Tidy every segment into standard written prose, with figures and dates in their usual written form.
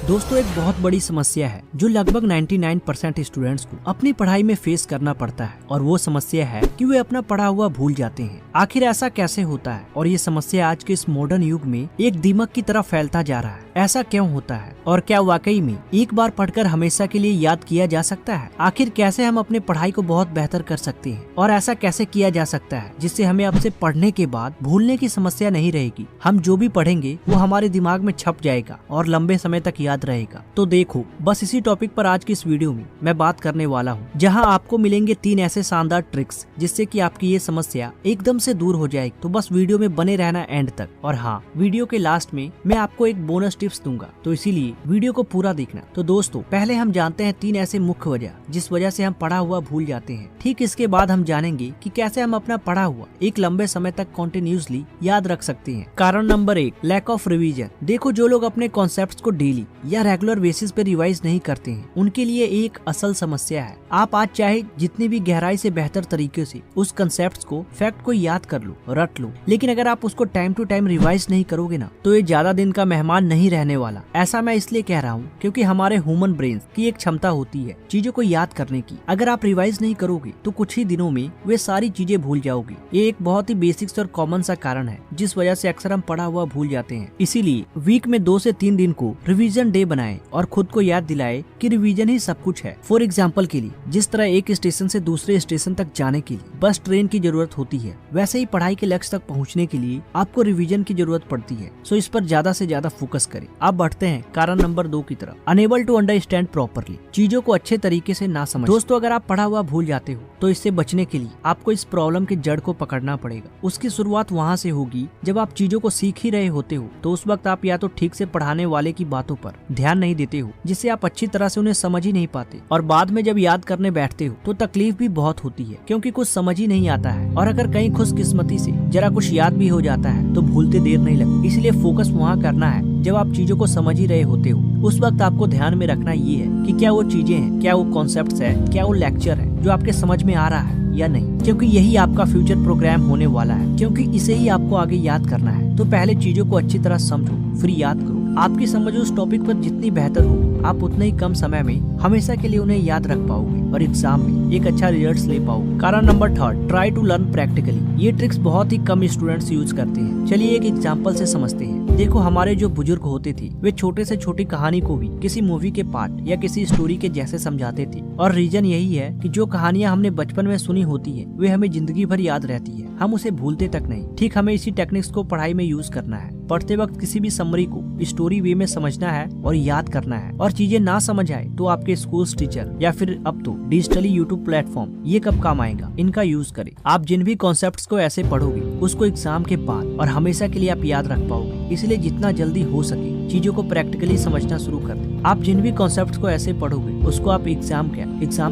दोस्तों एक बहुत बड़ी समस्या है जो लगभग 99% स्टूडेंट्स को अपनी पढ़ाई में फेस करना पड़ता है और वो समस्या है कि वे अपना पढ़ा हुआ भूल जाते हैं। आखिर ऐसा कैसे होता है और ये समस्या आज के इस मॉडर्न युग में एक दीमक की तरह फैलता जा रहा है। ऐसा क्यों होता है और क्या वाकई में एक बार पढ़कर हमेशा के लिए याद किया जा सकता है? आखिर कैसे हम अपने पढ़ाई को बहुत बेहतर कर सकते हैं और ऐसा कैसे किया जा सकता है जिससे हमें अब से पढ़ने के बाद भूलने की समस्या नहीं रहेगी। हम जो भी पढ़ेंगे वो हमारे दिमाग में छप जाएगा और लंबे समय तक याद रहेगा। तो देखो, बस इसी टॉपिक पर आज की इस वीडियो में मैं बात करने वाला हूँ, जहाँ आपको मिलेंगे 3 ऐसे शानदार ट्रिक्स जिससे कि आपकी ये समस्या एकदम से दूर हो जाएगी। तो बस वीडियो में बने रहना एंड तक। और हाँ, वीडियो के लास्ट में मैं आपको एक बोनस टिप्स दूंगा, तो इसीलिए वीडियो को पूरा देखना। तो दोस्तों, पहले हम जानते हैं 3 ऐसे मुख्य वजह जिस वजह से हम पढ़ा हुआ भूल जाते हैं। ठीक इसके बाद हम जानेंगे कि कैसे हम अपना पढ़ा हुआ एक लंबे समय तक कॉन्टिन्यूसली याद रख सकते हैं। कारण नंबर 1, लैक ऑफ रिवीजन। देखो, जो लोग अपने कॉन्सेप्ट्स को डेली या रेगुलर बेसिस पे रिवाइज नहीं करते हैं, उनके लिए एक असल समस्या है। आप आज चाहे जितनी भी गहराई से बेहतर तरीके से उस कंसेप्ट्स को, फैक्ट को याद कर लो, रट लो, लेकिन अगर आप उसको टाइम टू टाइम रिवाइज नहीं करोगे ना, तो ये ज्यादा दिन का मेहमान नहीं रहने वाला। ऐसा मैं इसलिए कह रहा हूँ क्योंकि हमारे ह्यूमन ब्रेन की एक क्षमता होती है चीजों को याद करने की। अगर आप रिवाइज नहीं करोगे तो कुछ ही दिनों में वे सारी चीजें भूल जाओगे। ये एक बहुत ही बेसिक्स और कॉमन सा कारण है जिस वजह से अक्सर हम पढ़ा हुआ भूल जाते हैं। इसीलिए वीक में 2 से 3 दिन को रिवीजन डे बनाएं और खुद को याद दिलाए कि रिवीजन ही सब कुछ है। फॉर एग्जाम्पल के लिए, जिस तरह एक स्टेशन से दूसरे स्टेशन तक जाने के लिए बस ट्रेन की जरूरत होती है, वैसे ही पढ़ाई के लक्ष्य तक पहुंचने के लिए आपको रिवीजन की जरूरत पड़ती है। सो इस पर ज्यादा से ज्यादा फोकस करें। अब बढ़ते हैं कारण नंबर 2 की तरफ, अनेबल टू अंडरस्टैंड प्रॉपरली। चीजों को अच्छे तरीके से ना समझ। दोस्तों, अगर आप पढ़ा हुआ भूल जाते हो तो इससे बचने के लिए आपको इस प्रॉब्लम के जड़ को पकड़ना पड़ेगा। उसकी शुरुआत वहाँ से होगी जब आप चीजों को सीख ही रहे होते हो, तो उस वक्त आप या तो ठीक से पढ़ाने वाले की बातों पर ध्यान नहीं देते हो, जिससे आप अच्छी तरह से उन्हें समझ ही नहीं पाते, और बाद में जब याद करने बैठते हो तो तकलीफ भी बहुत होती है क्योंकि कुछ समझ ही नहीं आता है। और अगर कहीं खुशकिस्मती से जरा कुछ याद भी हो जाता है तो भूलते देर नहीं लगती। इसलिए फोकस वहाँ करना है जब आप चीजों को समझ ही रहे होते हो। उस वक्त आपको ध्यान में रखना ये है कि क्या वो चीजें हैं, क्या वो कॉन्सेप्ट्स है, क्या वो लेक्चर है जो आपके समझ में आ रहा है या नहीं, क्योंकि यही आपका फ्यूचर प्रोग्राम होने वाला है, क्योंकि इसे ही आपको आगे याद करना है। तो पहले चीजों को अच्छी तरह समझो, फिर याद करो। आपकी समझ उस टॉपिक पर जितनी बेहतर हो, आप उतने ही कम समय में हमेशा के लिए उन्हें याद रख पाओगे और एग्जाम में एक अच्छा रिजल्ट ले पाओगे। कारण number 3, try to learn practically. ये ट्रिक्स बहुत ही कम स्टूडेंट्स यूज करते हैं। चलिए एक एग्जाम्पल से समझते हैं। देखो, हमारे जो बुजुर्ग होते थे वे छोटे से छोटी कहानी को भी किसी मूवी के पार्ट या किसी स्टोरी के जैसे समझाते थे, और रीजन यही है कि जो कहानियां हमने बचपन में सुनी होती है वे हमें जिंदगी भर याद रहती है, हम उसे भूलते तक नहीं। ठीक हमें इसी टेक्निक्स को पढ़ाई में यूज करना है। पढ़ते वक्त किसी भी समरी को स्टोरी वे में समझना है और याद करना है, और चीजें ना समझ आए तो आपके स्कूल टीचर या फिर अब तो डिजिटली यूट्यूब प्लेटफॉर्म ये कब काम आएगा, इनका यूज करें। आप जिन भी कॉन्सेप्ट्स को ऐसे पढ़ोगे उसको एग्जाम के बाद और हमेशा के लिए आप याद रख पाओगे। इसलिए जितना जल्दी हो सके चीजों को प्रैक्टिकली समझना शुरू कर दें। आप जिन भी कॉन्सेप्ट्स को ऐसे पढ़ोगे उसको आप एग्जाम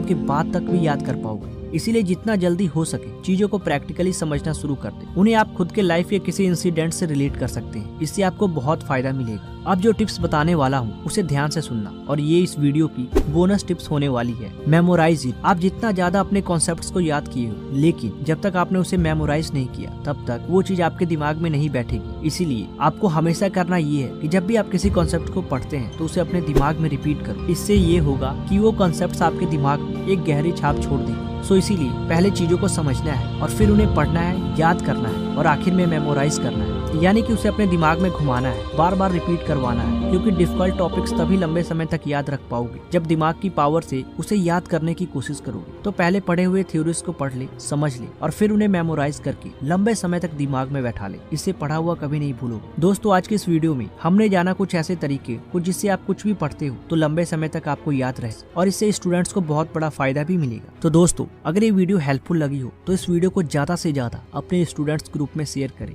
के बाद तक भी याद कर पाओगे। इसीलिए जितना जल्दी हो सके चीजों को प्रैक्टिकली समझना शुरू कर दें। उन्हें आप खुद के लाइफ के किसी इंसिडेंट से रिलेट कर सकते हैं। इससे आपको बहुत फायदा मिलेगा। अब जो टिप्स बताने वाला हूँ उसे ध्यान से सुनना, और ये इस वीडियो की बोनस टिप्स होने वाली है। Memorise it. आप जितना ज्यादा अपने कॉन्सेप्ट्स को याद किए हो, लेकिन जब तक आपने उसे मेमोराइज नहीं किया तब तक वो चीज आपके दिमाग में नहीं बैठेगी। इसीलिए आपको हमेशा करना ये है कि जब भी आप किसी कॉन्सेप्ट को पढ़ते हैं तो उसे अपने दिमाग में रिपीट करो। इससे ये होगा कि वो कॉन्सेप्ट्स आपके दिमाग में एक गहरी छाप छोड़ देंगे। सो इसीलिए पहले चीजों को समझना है और फिर उन्हें पढ़ना है, याद करना है और आखिर में मेमोराइज करना है, यानी कि उसे अपने दिमाग में घुमाना है, बार बार रिपीट करवाना है, क्योंकि डिफिकल्ट टॉपिक्स तभी लंबे समय तक याद रख पाओगे जब दिमाग की पावर से उसे याद करने की कोशिश करोगे। तो पहले पढ़े हुए थ्योरीज को पढ़ ले, समझ ले और फिर उन्हें मेमोराइज करके लंबे समय तक दिमाग में बैठा ले। इससे पढ़ा हुआ कभी नहीं भूलोगे। दोस्तों, आज के इस वीडियो में हमने जाना कुछ ऐसे तरीके को जिससे आप कुछ भी पढ़ते हो तो लंबे समय तक आपको याद रहे, और इससे स्टूडेंट्स को बहुत बड़ा फायदा भी मिलेगा। तो दोस्तों, अगर ये वीडियो हेल्पफुल लगी हो तो इस वीडियो को ज्यादा से ज्यादा अपने स्टूडेंट्स ग्रुप में शेयर करें